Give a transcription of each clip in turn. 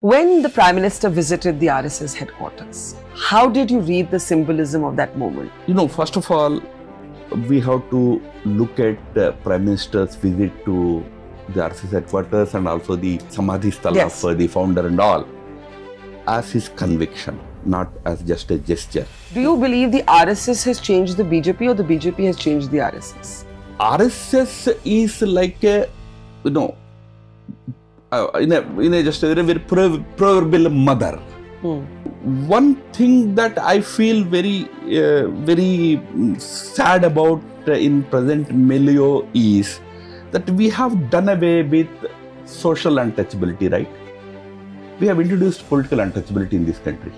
When the Prime Minister visited the RSS headquarters, how did you read the symbolism of that moment? First of all, we have to look at the Prime Minister's visit to the RSS headquarters and also the Samadhi Sthala of the founder and all, as his conviction, not as just a gesture. Do you believe the RSS has changed the BJP or the BJP has changed the RSS? RSS is like a, just a very proverbial mother. One thing that I feel very sad about in present milieu is that we have done away with social untouchability, right? We have introduced political untouchability in this country.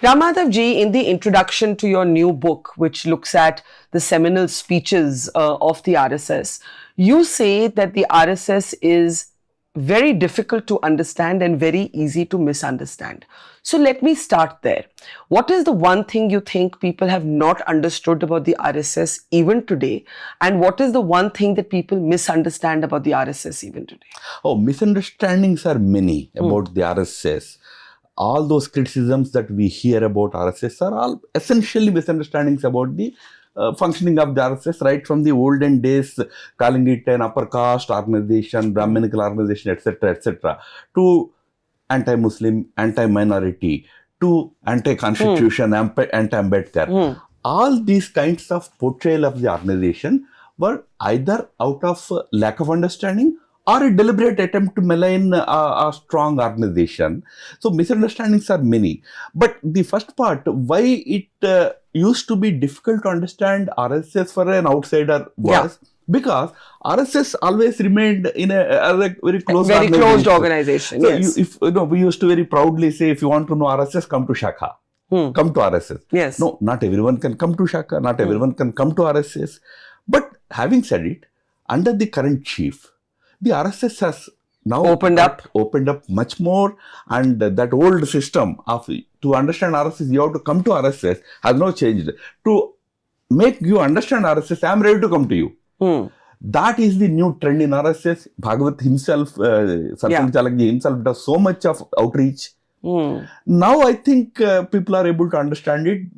MADHAV'S, in the introduction to your new book, which looks at the seminal speeches of the RSS, you say that the RSS is very difficult to understand and very easy to misunderstand. So let me start there. What is the one thing you think people have not understood about the RSS even today? And what is the one thing that people misunderstand about the RSS even today? Oh, misunderstandings are many about the RSS. All those criticisms that we hear about RSS are all essentially misunderstandings about the functioning of the RSS, right from the olden days, calling it an upper caste organization, Brahminical organization, etc., to anti-Muslim, anti-minority, to anti-constitution, anti-Ambedkar. All these kinds of portrayal of the organization were either out of lack of understanding or a deliberate attempt to malign a strong organization. So misunderstandings are many. But the first part, why it used to be difficult to understand RSS for an outsider was because RSS always remained in a very close very closed organization. So Yes. we used to very proudly say, if you want to know RSS, come to Shakha. Come to RSS. Yes. No, not everyone can come to Shakha. Not everyone can come to RSS. But having said it, under the current chief, the RSS has now opened up much more, and that old system of to understand RSS you have to come to RSS has now changed. To make you understand RSS, I am ready to come to you. That is the new trend in RSS. Bhagavat himself, Sarpan Chalakji himself does so much of outreach. Now I think people are able to understand it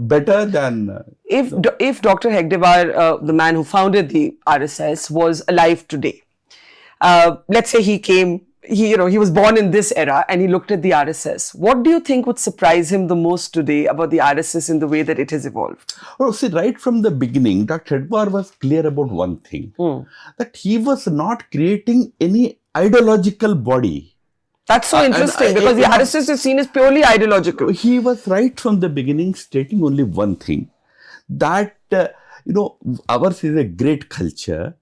better than... If Dr. Hegdewar, the man who founded the RSS, was alive today, let's say he was born in this era and he looked at the RSS. What do you think would surprise him the most today about the RSS in the way that it has evolved? Oh, see, right from the beginning, Dr. Hegdewar was clear about one thing, that he was not creating any ideological body. That's so interesting because the RSS is seen as purely ideological. He was right from the beginning stating only one thing, that, ours is a great culture.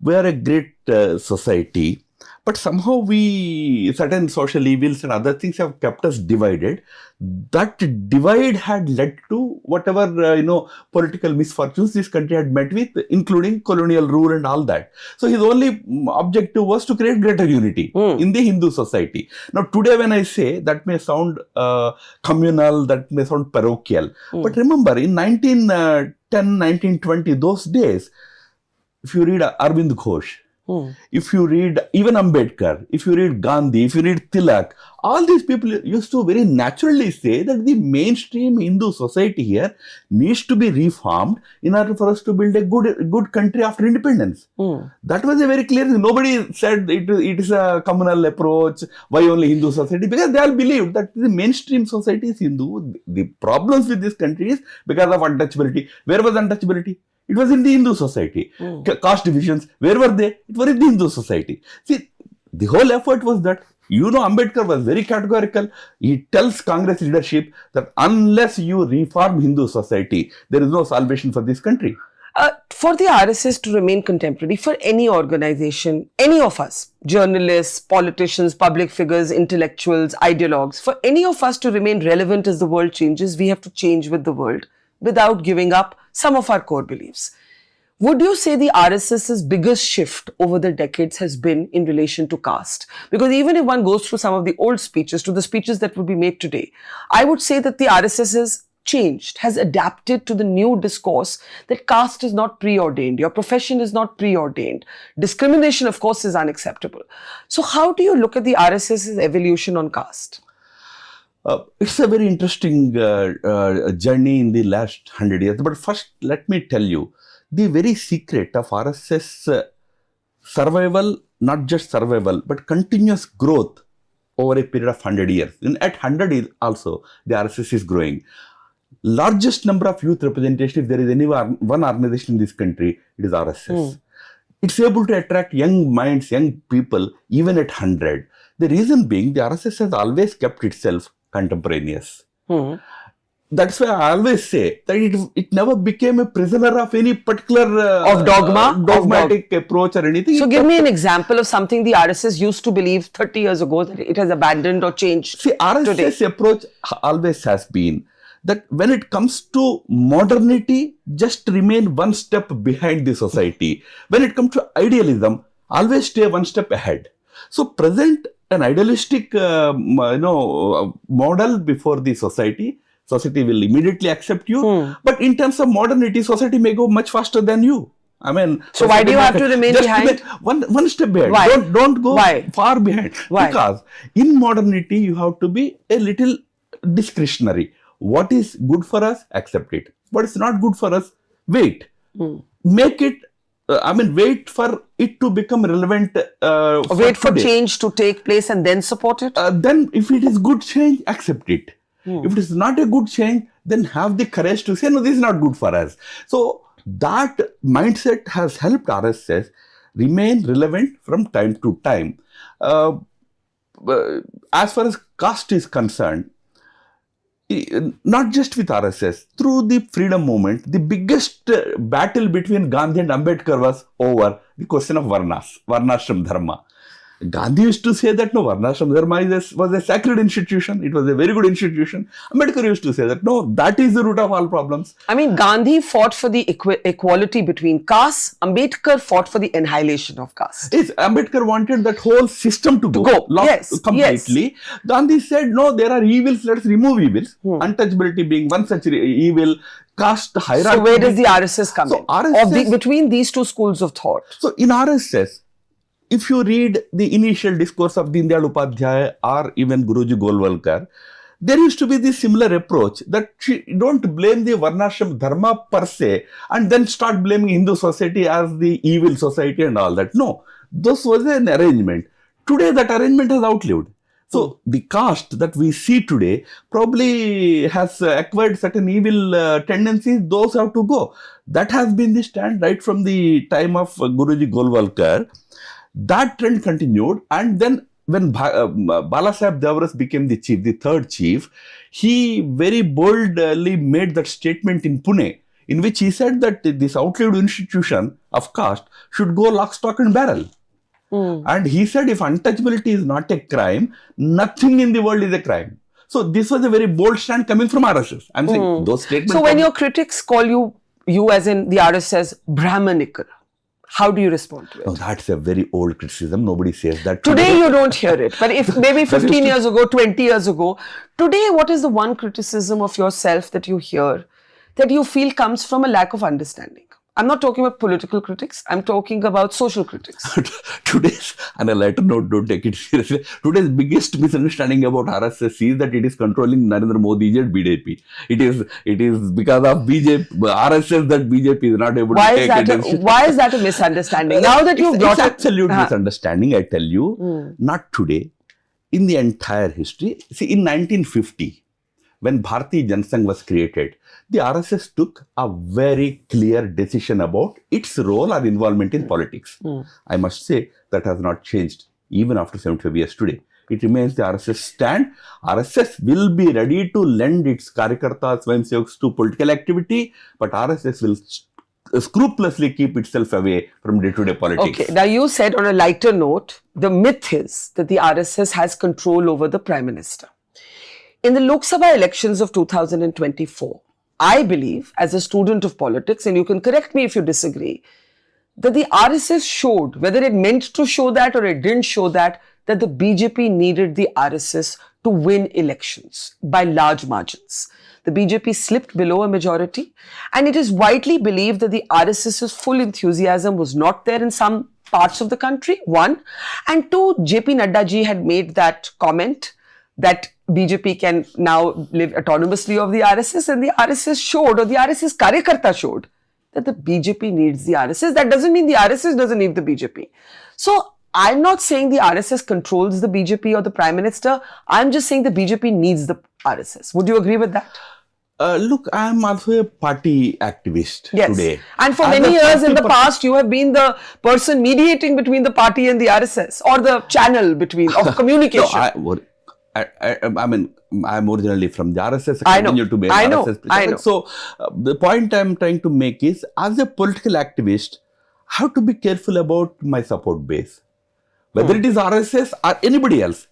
We are a great society, but somehow certain social evils and other things have kept us divided. That divide had led to whatever, political misfortunes this country had met with, including colonial rule and all that. So his only objective was to create greater unity in the Hindu society. Now today when I say, that may sound communal, that may sound parochial. But remember, in 1910, 1920, those days, if you read Arvind Ghosh, if you read even Ambedkar, if you read Gandhi, if you read Tilak, all these people used to very naturally say that the mainstream Hindu society here needs to be reformed in order for us to build a good country after independence. That was a very clear thing. Nobody said it is a communal approach, why only Hindu society, because they all believed that the mainstream society is Hindu. The problems with this country is because of untouchability. Where was untouchability? It was in the Hindu society. Caste divisions, where were they? It was in the Hindu society. See, the whole effort was that, Ambedkar was very categorical. He tells Congress leadership that unless you reform Hindu society, there is no salvation for this country. For the RSS to remain contemporary, for any organization, any of us, journalists, politicians, public figures, intellectuals, ideologues, for any of us to remain relevant as the world changes, we have to change with the world without giving up some of our core beliefs. Would you say the RSS's biggest shift over the decades has been in relation to caste? Because even if one goes through some of the old speeches to the speeches that would be made today, I would say that the RSS has changed, has adapted to the new discourse that caste is not preordained, your profession is not preordained. Discrimination, of course, is unacceptable. So how do you look at the RSS's evolution on caste? It's a very interesting journey in the last 100 years. But first, let me tell you, the very secret of RSS survival, not just survival, but continuous growth over a period of 100 years. And at 100 years also, the RSS is growing. Largest number of youth representation, if there is any one organization in this country, it is RSS. It's able to attract young minds, young people, even at 100. The reason being, the RSS has always kept itself contemporaneous. That's why I always say that it never became a prisoner of any particular of dogmatic approach or anything. So give me an example of something the RSS used to believe 30 years ago that it has abandoned or changed. See, RSS approach always has been that when it comes to modernity, just remain one step behind the society. When it comes to idealism, always stay one step ahead. So present an idealistic model before the society. Society will immediately accept you. But in terms of modernity, society may go much faster than you. I mean, so why do you have to remain behind? One step behind. Why? Don't go far behind. Why? Because in modernity, you have to be a little discretionary. What is good for us, accept it. What is not good for us, wait. Make it, wait for it to become relevant. Wait for change to take place and then support it? Then if it is good change, accept it. If it is not a good change, then have the courage to say, no, this is not good for us. So that mindset has helped RSS remain relevant from time to time. As far as caste is concerned, not just with RSS, through the freedom movement, the biggest battle between Gandhi and Ambedkar was over the question of Varnas, Varnashram Dharma. Gandhi used to say that no, Varnashram Dharma was a sacred institution. It was a very good institution. Ambedkar used to say that no, that is the root of all problems. I mean, Gandhi fought for the equality between castes. Ambedkar fought for the annihilation of caste. Yes, Ambedkar wanted that whole system to go. Completely. Yes. Gandhi said, no, there are evils, let's remove evils. Untouchability being one such evil. Caste hierarchy. So where does the RSS come in? RSS, between these two schools of thought? So in RSS, if you read the initial discourse of Deen Dayal Upadhyaya or even Guruji Golwalkar, there used to be this similar approach that don't blame the Varnashram Dharma per se and then start blaming Hindu society as the evil society and all that. No, this was an arrangement. Today that arrangement has outlived. So the caste that we see today probably has acquired certain evil tendencies. Those have to go. That has been the stand right from the time of Guruji Golwalkar. That trend continued, and then when Balasaheb Devras became the chief, the third chief, he very boldly made that statement in Pune, in which he said that this outlived institution of caste should go lock, stock and barrel. And he said if untouchability is not a crime, nothing in the world is a crime. So this was a very bold stand coming from RSS. I'm saying those statements. So when your critics call you as in the RSS Brahmanical, how do you respond to it? Oh, that's a very old criticism. Nobody says that. Today you don't hear it. But if maybe 15 years ago, 20 years ago, today what is the one criticism of yourself that you hear that you feel comes from a lack of understanding? I'm not talking about political critics. I'm talking about social critics. Today's, on a lighter note, don't take it seriously. Today's biggest misunderstanding about RSS is that it is controlling Narendra Modi and BJP. It is because of RSS that BJP is not able to take it. Why is that a misunderstanding? Now that you've brought it, absolute misunderstanding, I tell you. Not today. In the entire history. See, in 1950, when Bharatiya Janasangh was created, the RSS took a very clear decision about its role or involvement in politics. I must say that has not changed even after 75 years today. It remains the RSS stand. RSS will be ready to lend its Karyakartas, Swayamsevaks to political activity, but RSS will scrupulously keep itself away from day-to-day politics. Okay, now you said on a lighter note, the myth is that the RSS has control over the Prime Minister. In the Lok Sabha elections of 2024, I believe, as a student of politics, and you can correct me if you disagree, that the RSS showed, whether it meant to show that or it didn't show that the BJP needed the RSS to win elections by large margins. The BJP slipped below a majority, and it is widely believed that the RSS's full enthusiasm was not there in some parts of the country, one. And two, JP Nadda ji had made that comment that BJP can now live autonomously of the RSS, and the RSS showed, or the RSS Karyakarta showed, that the BJP needs the RSS. That doesn't mean the RSS doesn't need the BJP. So I'm not saying the RSS controls the BJP or the Prime Minister. I'm just saying the BJP needs the RSS. Would you agree with that? Look, I'm also a party activist today. And for many years in the past, you have been the person mediating between the party and the RSS, or the channel between of communication. No, I mean, I'm originally from the RSS. I know. To be I know. RSS I know. So the point I'm trying to make is, as a political activist, I have to be careful about my support base. Whether it is RSS or anybody else,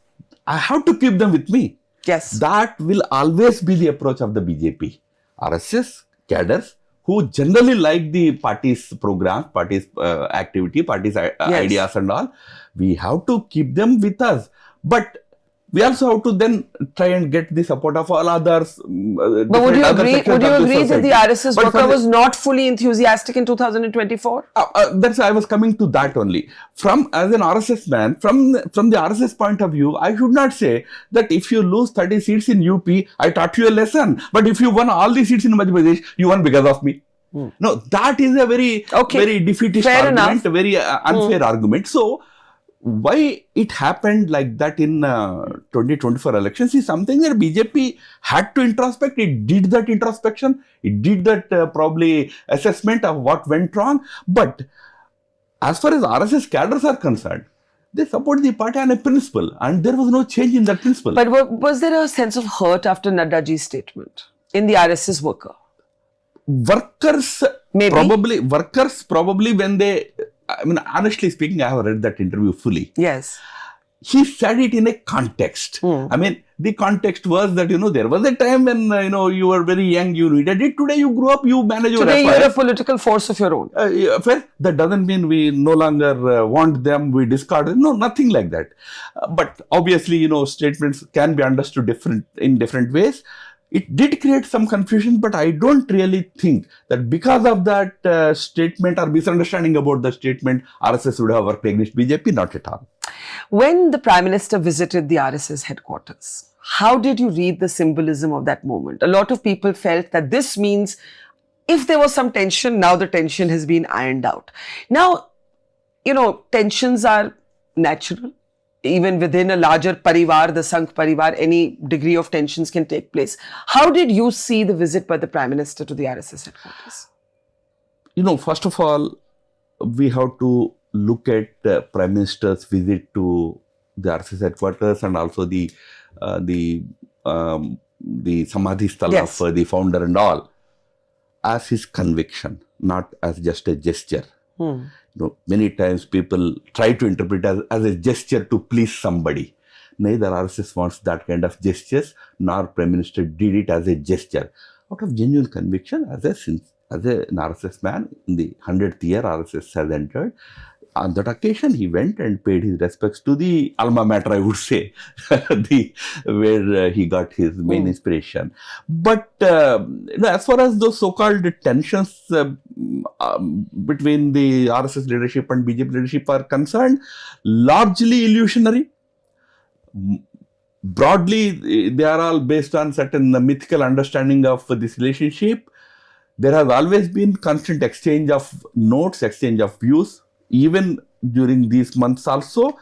I have to keep them with me. Yes. That will always be the approach of the BJP. RSS cadres who generally like the party's program, party's activity, party's ideas and all, we have to keep them with us. But we also have to then try and get the support of all others. But would you agree that the RSS worker was not fully enthusiastic in 2024? That's I was coming to that only. As an RSS man, from the RSS point of view, I should not say that if you lose 30 seats in UP, I taught you a lesson. But if you won all the seats in Madhya Pradesh, you won because of me. No, that is a very defeatist argument, a very unfair argument. So, why it happened like that in 2024 elections is something that BJP had to introspect. It did that introspection. It did that probably assessment of what went wrong. But as far as RSS cadres are concerned, they support the party on a principle, and there was no change in that principle. But was there a sense of hurt after Naddaji's statement in the RSS worker? Workers probably when they... I mean, honestly speaking, I have read that interview fully. Yes. He said it in a context. I mean, the context was that, there was a time when, you were very young, you needed it. Today you grew up, you manage your affairs. Today you're a political force of your own. That doesn't mean we no longer want them, we discard them. No, nothing like that. But obviously, statements can be understood in different ways. It did create some confusion, but I don't really think that because of that statement or misunderstanding about the statement, RSS would have worked against BJP, not at all. When the Prime Minister visited the RSS headquarters, how did you read the symbolism of that moment? A lot of people felt that this means if there was some tension, now the tension has been ironed out. Now, tensions are natural. Even within a larger parivar, the Sangh parivar, any degree of tensions can take place. How did you see the visit by the Prime Minister to the RSS headquarters? First of all, we have to look at the Prime Minister's visit to the RSS headquarters and also the Samadhi Sthala of the founder and all as his conviction, not as just a gesture. Many times people try to interpret it as a gesture to please somebody. Neither RSS wants that kind of gestures, nor Prime Minister did it as a gesture. Out of genuine conviction, as an RSS man, in the 100th year RSS has entered. On that occasion, he went and paid his respects to the alma mater, I would say, where he got his main inspiration. But as far as those so-called tensions between the RSS leadership and BJP leadership are concerned, largely illusionary. Broadly, they are all based on certain mythical understanding of this relationship. There has always been constant exchange of notes, exchange of views, even during these months also.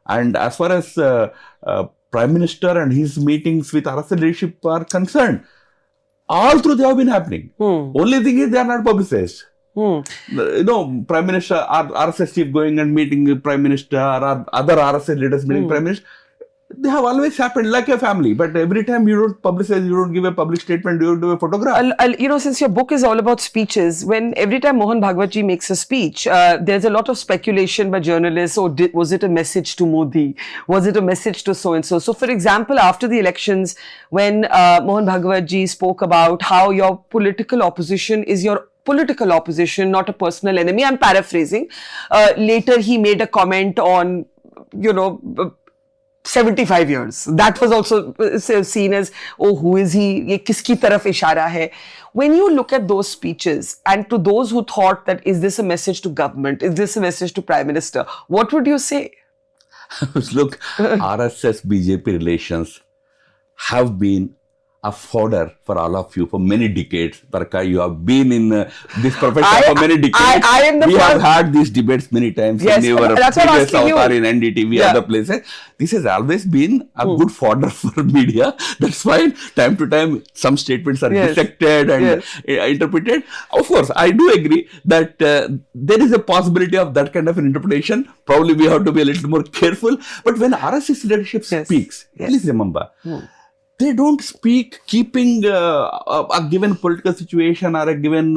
And as far as Prime Minister and his meetings with RSS leadership are concerned, all through they have been happening. Only thing is they are not publicized. Prime Minister or RSS chief going and meeting the Prime Minister or other RSS leaders meeting Prime Minister, They have always happened like a family, but every time you don't publicize, you don't give a public statement, you don't do a photograph. Since your book is all about speeches, when every time Mohan Bhagwat ji makes a speech, there's a lot of speculation by journalists. Oh, was it a message to Modi? Was it a message to so and so? So, for example, after the elections, when Mohan Bhagwat ji spoke about how your political opposition is your political opposition, not a personal enemy. I'm paraphrasing. Later, he made a comment on, 75 years. That was also seen as, oh, who is he? Ye kiski taraf ishara hai? When you look at those speeches, and to those who thought that, is this a message to government? Is this a message to Prime Minister? What would you say? Look, RSS BJP relations have been a fodder for all of you for many decades. Barkha, you have been in this profession for many decades. We have had these debates many times yes, in your previous avatar in NDTV, other places. This has always been a good fodder for media. That's why time to time some statements are dissected and interpreted. Of course, I do agree that there is a possibility of that kind of an interpretation. Probably we have to be a little more careful. But when RSS leadership speaks, please remember, they don't speak keeping a given political situation or a given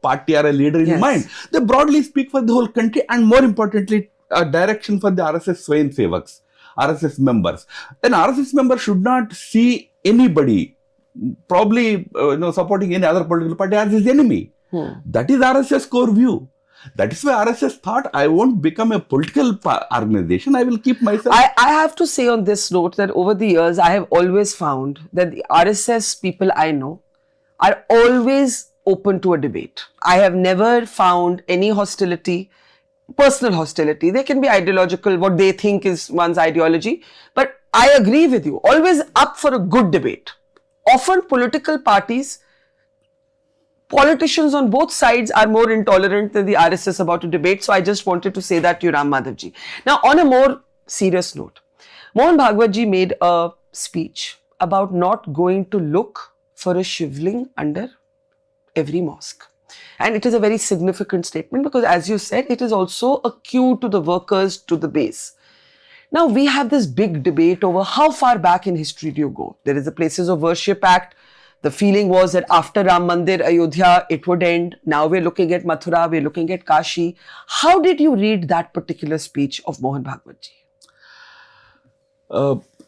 party or a leader in mind. They broadly speak for the whole country, and more importantly, a direction for the RSS Swayamsevaks, RSS members. An RSS member should not see anybody probably supporting any other political party as his enemy. That is RSS core view. That is why RSS thought, I won't become a political organization. I will keep myself. I have to say on this note that over the years, I have always found that the RSS people I know are always open to a debate. I have never found any hostility, personal hostility. They can be ideological, what they think is one's ideology. But I agree with you, always up for a good debate. Often political parties, politicians on both sides are more intolerant than the RSS about a debate. So I just wanted to say that to Ram Madhav ji. Now, on a more serious note, Mohan Bhagwat ji made a speech about not going to look for a shivling under every mosque. And it is a very significant statement because, as you said, it is also a cue to the workers, to the base. Now, we have this big debate over how far back in history do you go. There is the Places of Worship Act. The feeling was that after Ram Mandir, Ayodhya, it would end. Now we're looking at Mathura, we're looking at Kashi. How did you read that particular speech of Mohan Bhagwat ji?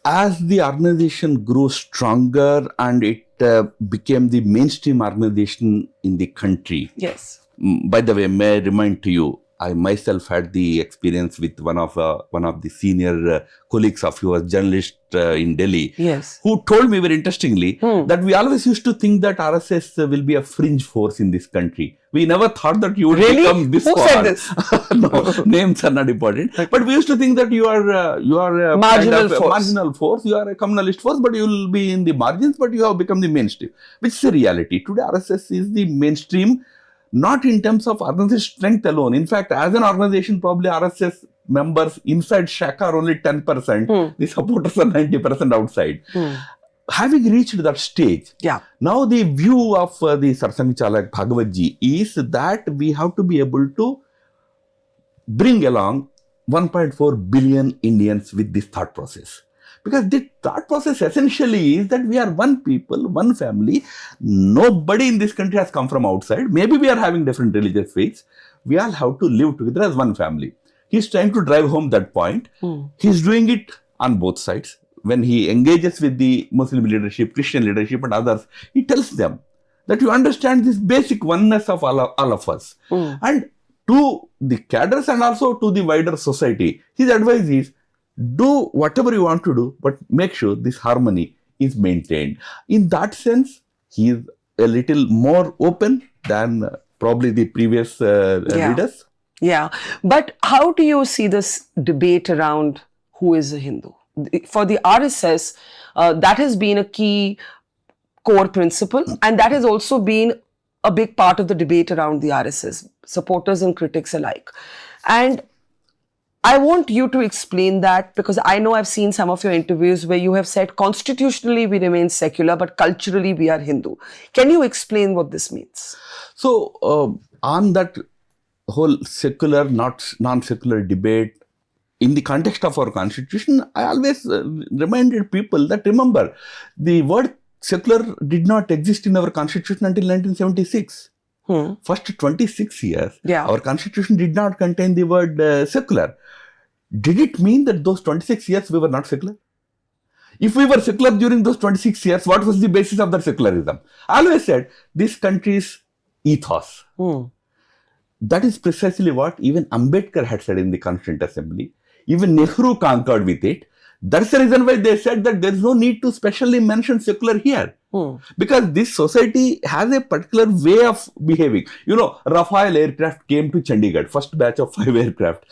As the organization grew stronger and it became the mainstream organization in the country. Yes. By the way, may I remind to you, I myself had the experience with one of the senior colleagues of yours, journalist in Delhi, who told me very interestingly that we always used to think that RSS will be a fringe force in this country. We never thought that you would become this far. Who said this? No, names are not important. But we used to think that you are a marginal force. You are a communalist force, but you will be in the margins. But you have become the mainstream, which is the reality. Today, RSS is the mainstream. Not in terms of organization strength alone. In fact, as an organization, probably RSS members inside Shakha are only 10%. The supporters are 90% outside. Having reached that stage, now the view of the Sarsang Chalak Bhagwat ji is that we have to be able to bring along 1.4 billion Indians with this thought process. Because the thought process essentially is that we are one people, one family. Nobody in this country has come from outside. Maybe we are having different religious faiths. We all have to live together as one family. He's trying to drive home that point. He's doing it on both sides. When he engages with the Muslim leadership, Christian leadership and others, he tells them that you understand this basic oneness of all of us. And to the cadres and also to the wider society, his advice is, do whatever you want to do, but make sure this harmony is maintained. In that sense, he is a little more open than probably the previous leaders. Yeah. But how do you see this debate around who is a Hindu? For the RSS, that has been a key core principle, and that has also been a big part of the debate around the RSS, supporters and critics alike. And I want you to explain that, because I know I've seen some of your interviews where you have said constitutionally we remain secular, but culturally we are Hindu. Can you explain what this means? So, on that whole secular, non-secular debate, in the context of our constitution, I always reminded people that, remember, the word secular did not exist in our constitution until 1976. First 26 years, our constitution did not contain the word secular. Did it mean that those 26 years we were not secular? If we were secular during those 26 years, what was the basis of that secularism? I always said, this country's ethos. That is precisely what even Ambedkar had said in the Constituent Assembly. Even Nehru concurred with it. That's the reason why they said that there is no need to specially mention secular here. Because this society has a particular way of behaving. You know, Rafale aircraft came to Chandigarh, first batch of 5 aircraft.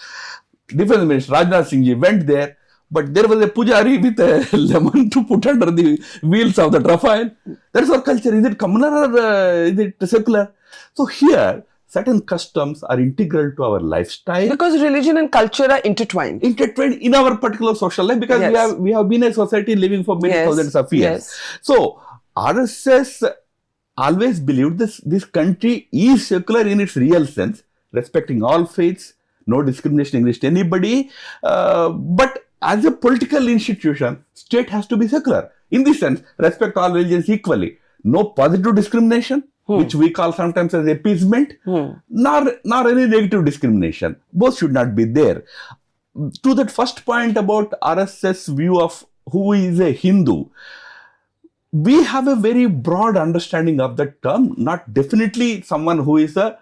Defense Minister Rajnath Singh ji went there, but there was a pujari with a lemon to put under the wheels of the Rafale. That's our culture. Is it communal or is it secular? So here, certain customs are integral to our lifestyle. Because religion and culture are intertwined. Intertwined in our particular social life, because we have been a society living for many thousands of years. So RSS always believed this country is secular in its real sense, respecting all faiths, no discrimination against anybody. But as a political institution, state has to be secular. In this sense, respect all religions equally. No positive discrimination, which we call sometimes as appeasement, nor any negative discrimination. Both should not be there. To that first point about RSS view of who is a Hindu, we have a very broad understanding of that term, not definitely someone who is a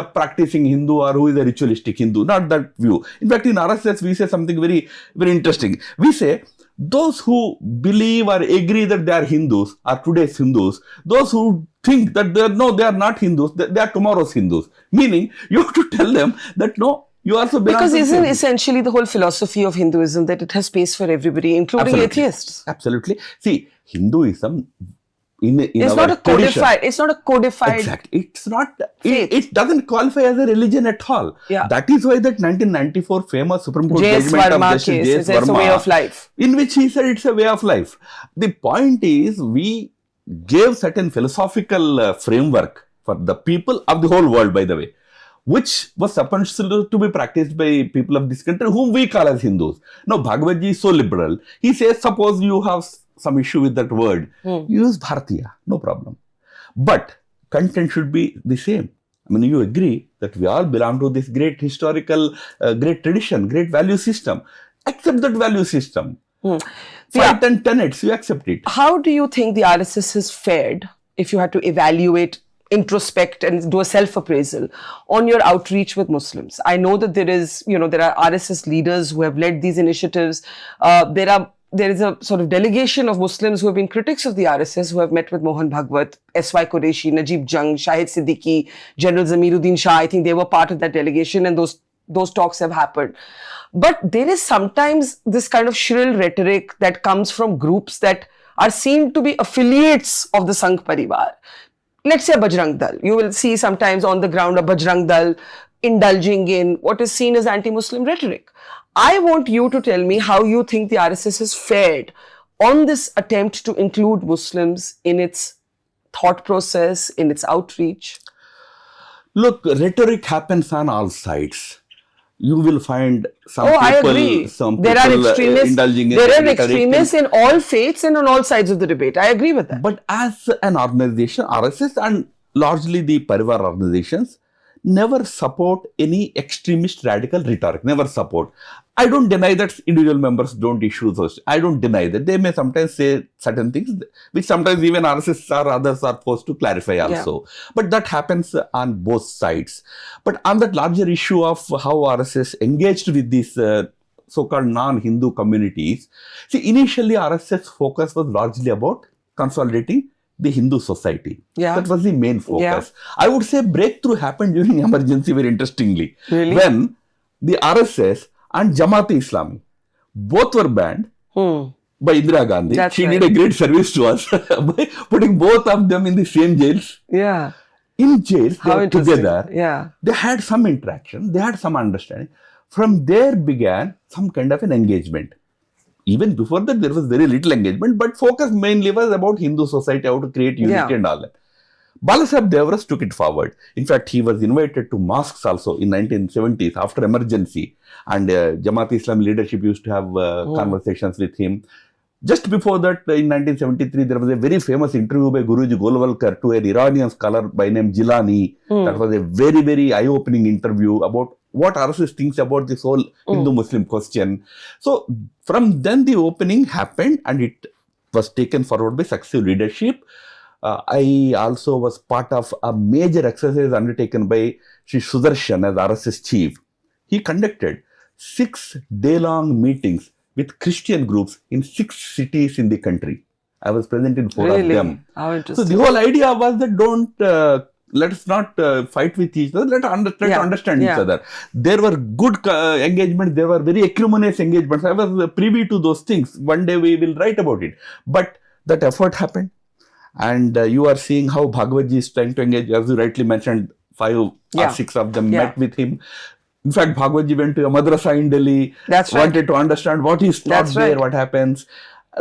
practicing Hindu or who is a ritualistic Hindu, not that view. In fact, in RSS, we say something very, very interesting. We say, those who believe or agree that they are Hindus are today's Hindus. Those who think that they are not Hindus, they are tomorrow's Hindus. Meaning, you have to tell them that no, you also belong because to isn't essentially the whole philosophy of Hinduism that it has space for everybody, including atheists? Absolutely. See, Hinduism it's not a codified. It's not a codified. Exactly. It's not. It doesn't qualify as a religion at all. That is why that 1994 famous Supreme Court judgment of Justice J.S. Verma, it's a way of life, in which he said it's a way of life. The point is, we gave certain philosophical framework for the people of the whole world, by the way, which was supposed to be practiced by people of this country, whom we call as Hindus. Now, Bhagavad Ji is so liberal. He says, suppose you have some issue with that word, use Bharatiya, no problem. But content should be the same. I mean, you agree that we all belong to this great historical, great tradition, great value system. Accept that value system. 5 and tenets, you accept it. How do you think the RSS has fared, if you had to evaluate, introspect and do a self-appraisal on your outreach with Muslims? I know that there are RSS leaders who have led these initiatives. There is a sort of delegation of Muslims who have been critics of the RSS, who have met with Mohan Bhagwat, S.Y. Qureshi, Najib Jung, Shahid Siddiqui, General Zamiruddin Shah. I think they were part of that delegation, and those talks have happened. But there is sometimes this kind of shrill rhetoric that comes from groups that are seen to be affiliates of the Sangh Parivar. Let's say Bajrang Dal. You will see sometimes on the ground a Bajrang Dal indulging in what is seen as anti-Muslim rhetoric. I want you to tell me how you think the RSS has fared on this attempt to include Muslims in its thought process, in its outreach. Look, rhetoric happens on all sides. You will find some people, I agree. There are extremists, indulging in there are extremists in all faiths and on all sides of the debate. I agree with that. But as an organization, RSS and largely the Parivar organizations never support any extremist radical rhetoric. Never support. I don't deny that individual members don't issue those. I don't deny that. They may sometimes say certain things, which sometimes even RSS or others are forced to clarify also. But that happens on both sides. But on that larger issue of how RSS engaged with these so-called non-Hindu communities, see, initially RSS focus was largely about consolidating the Hindu society. That was the main focus. I would say breakthrough happened during emergency very interestingly. Really? When the RSS and Jamaat-e-Islami both were banned by Indira Gandhi. She did a great service to us by putting both of them in the same jails. In jails, they were together. They had some interaction. They had some understanding. From there began some kind of an engagement. Even before that, there was very little engagement, but focus mainly was about Hindu society, how to create unity and all that. Balasaheb Devras took it forward. In fact, he was invited to mosques also in 1970s after emergency. And Jamaat Islam leadership used to have conversations with him. Just before that, in 1973, there was a very famous interview by Guruji Golwalkar to an Iranian scholar by name Jilani. That was a very, very eye-opening interview about what RSS thinks about this whole Hindu-Muslim question. So, from then the opening happened and it was taken forward by successive leadership. I also was part of a major exercise undertaken by Sri Sudarshan as RSS chief. He conducted 6 day-long meetings with Christian groups in 6 cities in the country. I was present in 4 of them. How interesting. So the whole idea was that let's not fight with each other, let's understand each other. There were good engagements, there were very acrimonious engagements. I was privy to those things. One day we will write about it. But that effort happened. And you are seeing how Bhagwatji is trying to engage, as you rightly mentioned, 5 or 6 of them met with him. In fact, Bhagwatji went to a madrasa in Delhi, wanted to understand what is taught there, what happens.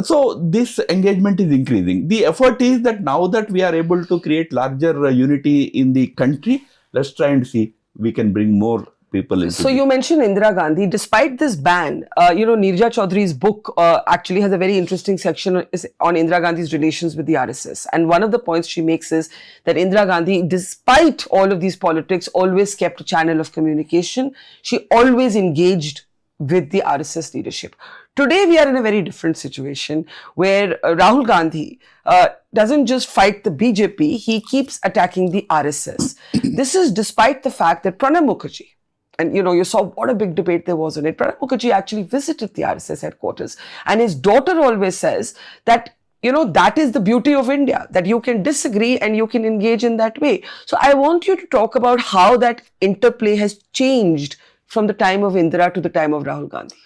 So this engagement is increasing. The effort is that now that we are able to create larger unity in the country, let's try and see we can bring more people into. So you mentioned Indira Gandhi. Despite this ban, Neerja Chaudhary's book actually has a very interesting section on Indira Gandhi's relations with the RSS. And one of the points she makes is that Indira Gandhi, despite all of these politics, always kept a channel of communication. She always engaged with the RSS leadership. Today, we are in a very different situation where Rahul Gandhi doesn't just fight the BJP, he keeps attacking the RSS. This is despite the fact that Pranab Mukherjee, and you saw what a big debate there was on it. Pranab Mukherjee actually visited the RSS headquarters, and his daughter always says that that is the beauty of India, that you can disagree and you can engage in that way. So I want you to talk about how that interplay has changed from the time of Indira to the time of Rahul Gandhi.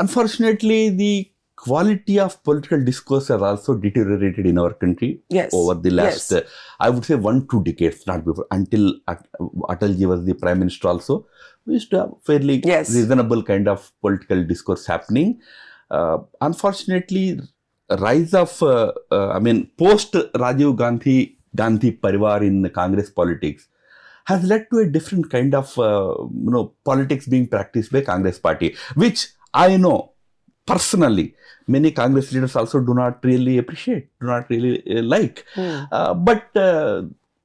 Unfortunately, the quality of political discourse has also deteriorated in our country over the last, I would say, 1-2 decades, not before, until Atalji was the Prime Minister also. We used to have fairly reasonable kind of political discourse happening. Unfortunately, rise of, post Rajiv Gandhi Parivar in the Congress politics has led to a different kind of, politics being practiced by Congress party, which I know personally, many Congress leaders also do not really appreciate, do not really like. But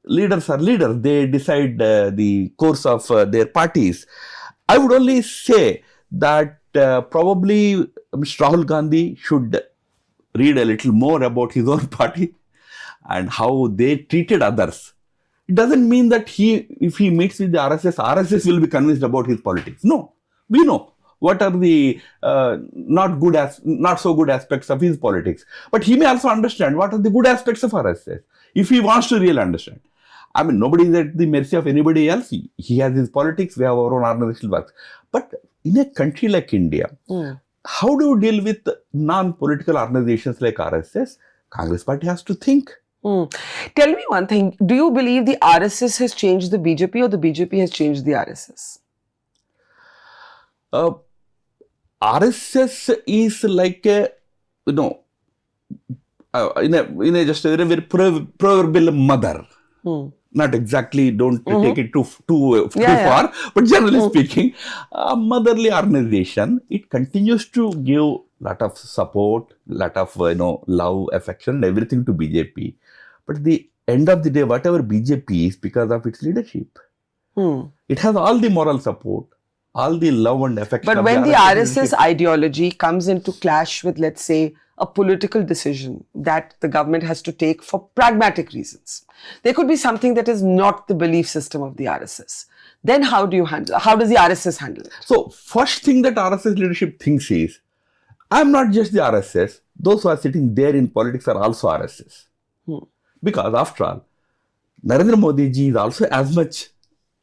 leaders are leaders. They decide the course of their parties. I would only say that probably Mr. Rahul Gandhi should read a little more about his own party and how they treated others. It doesn't mean that if he meets with the RSS will be convinced about his politics. No, we know what are the not so good aspects of his politics. But he may also understand what are the good aspects of RSS, if he wants to really understand. Nobody is at the mercy of anybody else. He has his politics, we have our own organizational works. But in a country like India, how do you deal with non-political organizations like RSS? Congress party has to think. Tell me one thing. Do you believe the RSS has changed the BJP or the BJP has changed the RSS? RSS is like a, just a very proverbial mother. Not exactly, don't take it too far, but generally speaking, a motherly organization. It continues to give lot of support, lot of love, affection, and everything to BJP. But at the end of the day, whatever BJP is, because of its leadership, it has all the moral support, all the love and affection. But when the RSS ideology comes into clash with, let's say, a political decision that the government has to take for pragmatic reasons, there could be something that is not the belief system of the RSS. Then how do you handle? How does the RSS handle it? So first thing that RSS leadership thinks is, I'm not just the RSS. Those who are sitting there in politics are also RSS. Because after all, Narendra Modi ji is also as much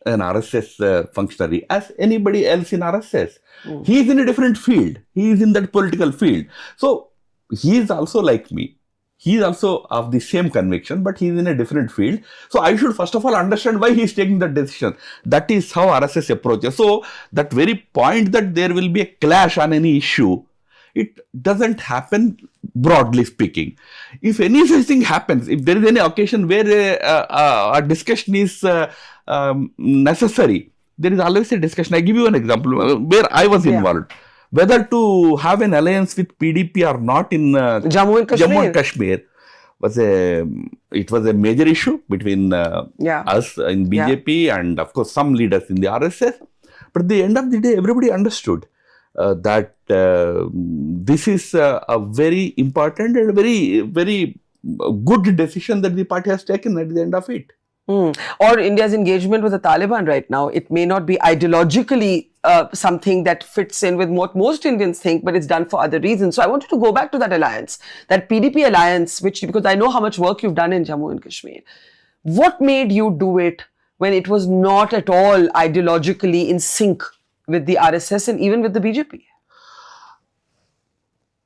an RSS functionary as anybody else in RSS. He is in a different field. He is in that political field. So he is also like me. He is also of the same conviction, but he is in a different field. So I should first of all understand why he is taking that decision. That is how RSS approaches. So that very point that there will be a clash on any issue, it doesn't happen broadly speaking. If any such thing happens, if there is any occasion where a discussion is necessary, there is always a discussion. I give you an example where I was involved. Whether to have an alliance with PDP or not in Jammu and Kashmir was a major issue between us in BJP and of course some leaders in the RSS. But at the end of the day, everybody understood that this is a very important and very, very good decision that the party has taken at the end of it. Or India's engagement with the Taliban right now. It may not be ideologically something that fits in with what most Indians think, but it's done for other reasons. So I wanted to go back to that alliance, that PDP alliance, because I know how much work you've done in Jammu and Kashmir. What made you do it when it was not at all ideologically in sync with the RSS and even with the BJP?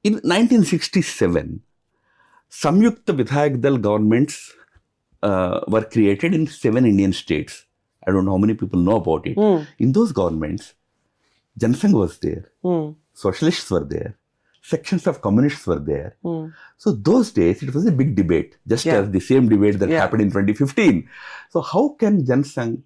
In 1967, Samyukta Vidhayak Dal governments were created in 7 Indian states. I don't know how many people know about it. In those governments, Janasangh was there, socialists were there, sections of communists were there. So those days, it was a big debate, just as the same debate that happened in 2015. So how can Janasangh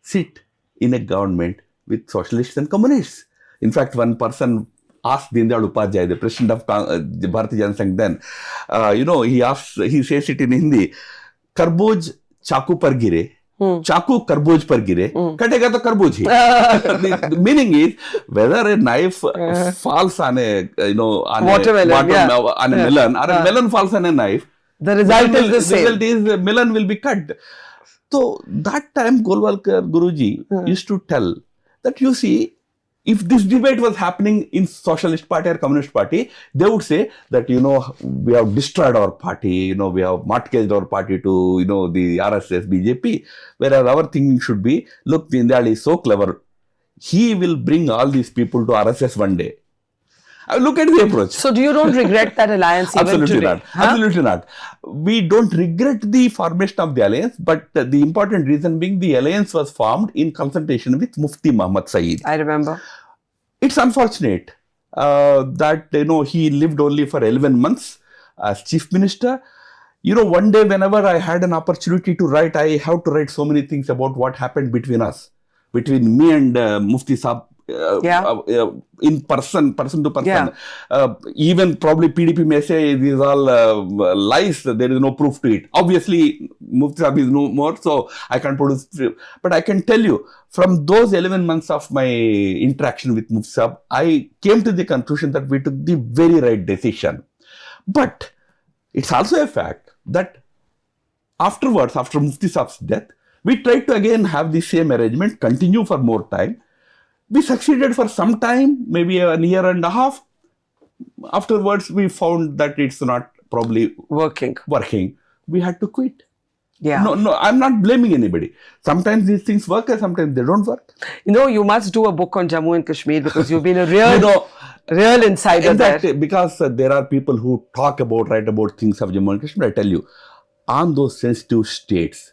sit in a government with socialists and communists? In fact, one person asked Deendayal Upadhyay, the president of Bharatiya Janasangh then, he says it in Hindi, Karboj chaku par gire, chaku karboj par gire, katega to karboj hi. The meaning is, whether a knife falls on a, watermelon, on a melon, or a melon falls on a knife, the result is the same. The result is the melon will be cut. So that time Golwalkar Guruji used to tell that, you see, if this debate was happening in Socialist Party or Communist Party, they would say that, we have destroyed our party, we have mortgaged our party to, the RSS, BJP. Whereas our thinking should be, look, Deendayal is so clever. He will bring all these people to RSS one day. Look at the approach. So do you don't regret that alliance even Absolutely today? not. Huh? Absolutely not. We don't regret the formation of the alliance, but the important reason being the alliance was formed in consultation with Mufti Muhammad Saeed. I remember. It's unfortunate that, he lived only for 11 months as chief minister. One day whenever I had an opportunity to write, I have to write so many things about what happened between us, between me and Mufti Saab. In person to person. Even probably PDP may say these are all lies, there is no proof to it. Obviously, Mufti Saab is no more, so I can't produce proof. But I can tell you, from those 11 months of my interaction with Mufti Saab, I came to the conclusion that we took the very right decision. But it's also a fact that afterwards, after Mufti Saab's death, we tried to again have the same arrangement, continue for more time. We succeeded for some time, maybe a year and a half. Afterwards, we found that it's not probably working. We had to quit. No, I'm not blaming anybody. Sometimes these things work and sometimes they don't work. You must do a book on Jammu and Kashmir because you've been a real, real insider there. Because there are people who write about things of Jammu and Kashmir. I tell you, on those sensitive states,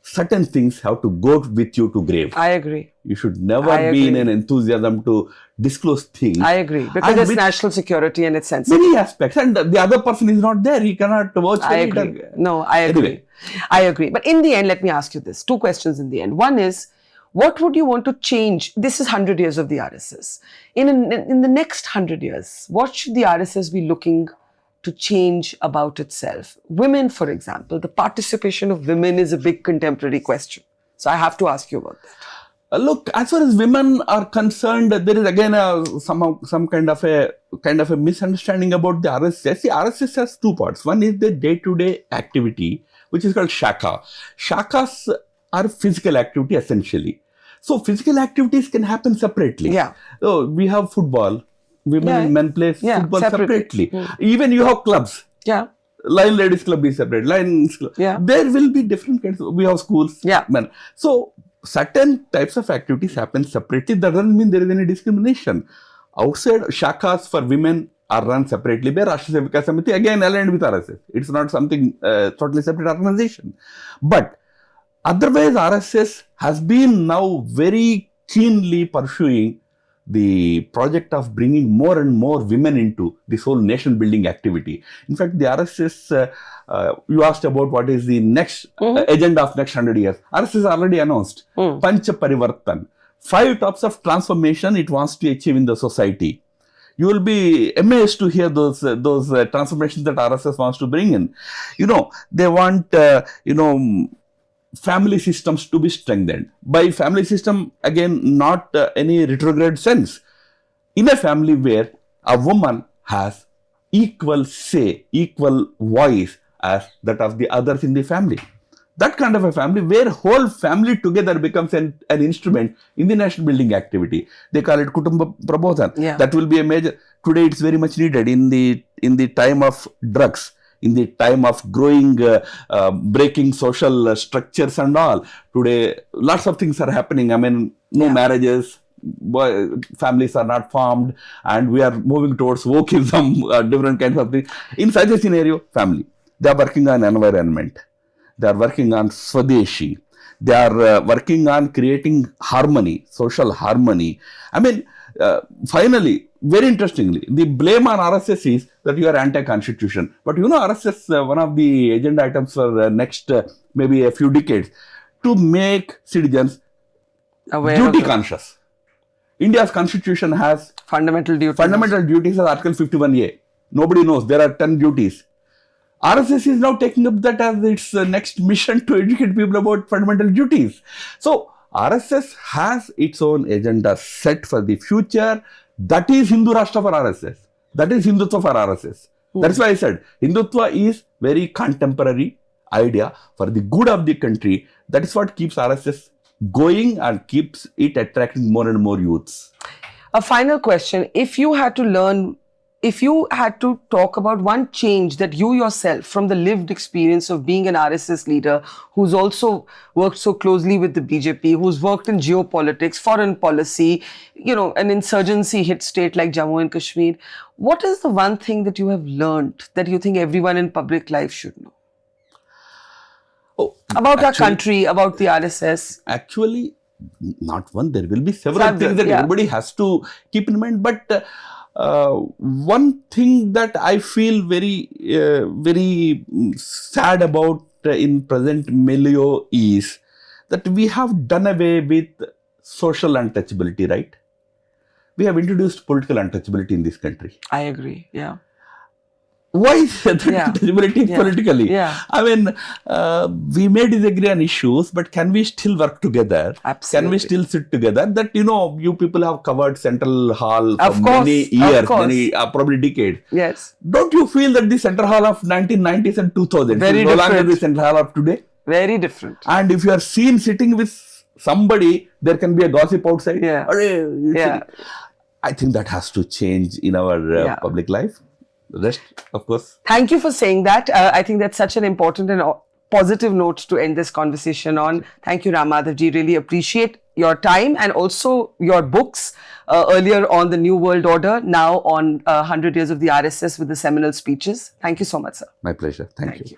certain things have to go with you to grave. I agree. You should never be in an enthusiasm to disclose things. I agree. Because it's national security and it's sensitive. Many aspects. And the other person is not there. He cannot vouch for it. Agree. No, I agree. Anyway. I agree. But in the end, let me ask you this. 2 questions in the end. One is, what would you want to change? This is 100 years of the RSS. In the next 100 years, what should the RSS be looking to change about itself? Women, for example, the participation of women is a big contemporary question. So I have to ask you about that. Look, as far as women are concerned, there is again some kind of a misunderstanding about the RSS. The RSS has 2 parts. One is the day-to-day activity, which is called Shakha. Shakhas are physical activity essentially. So physical activities can happen separately. So we have football. Women and men play football separately. Even you have clubs. Lion Ladies Club is separate. Lions Club. There will be different kinds. We have schools. Men. So certain types of activities happen separately. That doesn't mean there is any discrimination. Outside, Shakhas for women are run separately by Rashtriya Sevika Samiti, again aligned with RSS. It's not something totally separate organization. But otherwise, RSS has been now very keenly pursuing the project of bringing more and more women into this whole nation building activity. In fact, the RSS, you asked about what is the next agenda of next 100 years. RSS already announced Pancha Parivartan. 5 tops of transformation it wants to achieve in the society. You will be amazed to hear those transformations that RSS wants to bring in. They want, family systems to be strengthened. By family system, again, not any retrograde sense. In a family where a woman has equal say, equal voice as that of the others in the family. That kind of a family where whole family together becomes an instrument in the nation building activity. They call it Kutumba Prabodhan. Yeah. That will be a major, today it's very much needed in the time of drugs, in the time of growing, breaking social structures and all. Today, lots of things are happening. I mean, no marriages, families are not formed, and we are moving towards wokeism, different kinds of things. In such a scenario, family. They are working on environment. They are working on Swadeshi. They are working on creating harmony, social harmony. I mean, finally, very interestingly, the blame on RSS is that you are anti-constitution. But RSS, one of the agenda items for the next maybe a few decades, to make citizens duty conscious. India's constitution has fundamental duties. Fundamental duties as Article 51A. Nobody knows. There are 10 duties. RSS is now taking up that as its next mission to educate people about fundamental duties. So, RSS has its own agenda set for the future. That is Hindu Rashtra for RSS. That is Hindutva for RSS. That's why I said Hindutva is very contemporary idea for the good of the country. That is what keeps RSS going and keeps it attracting more and more youths. A final question. If you had to talk about one change that you yourself, from the lived experience of being an RSS leader, who's also worked so closely with the BJP, who's worked in geopolitics, foreign policy, an insurgency hit state like Jammu and Kashmir, what is the one thing that you have learned that you think everyone in public life should know? About our country, about the RSS? Actually, not one. There will be several things that everybody has to keep in mind. But one thing that I feel very, very sad about in present milieu is that we have done away with social untouchability, right? We have introduced political untouchability in this country. I agree, yeah. Why is that untouchability politically? Yeah. I mean, we may disagree on issues, but can we still work together? Absolutely. Can we still sit together? That, you people have covered Central Hall for many years, probably decades. Yes. Don't you feel that the Central Hall of 1990s and 2000s is no longer the Central Hall of today? Very different. And if you are seen sitting with somebody, there can be a gossip outside. Yeah. I think that has to change in our public life. The rest, of course. Thank you for saying that. I think that's such an important and positive note to end this conversation on. Thank you, Ram Madhavji. Really appreciate your time and also your books. Earlier on the New World Order, now on 100 Years of the RSS with the seminal speeches. Thank you so much, sir. My pleasure. Thank you.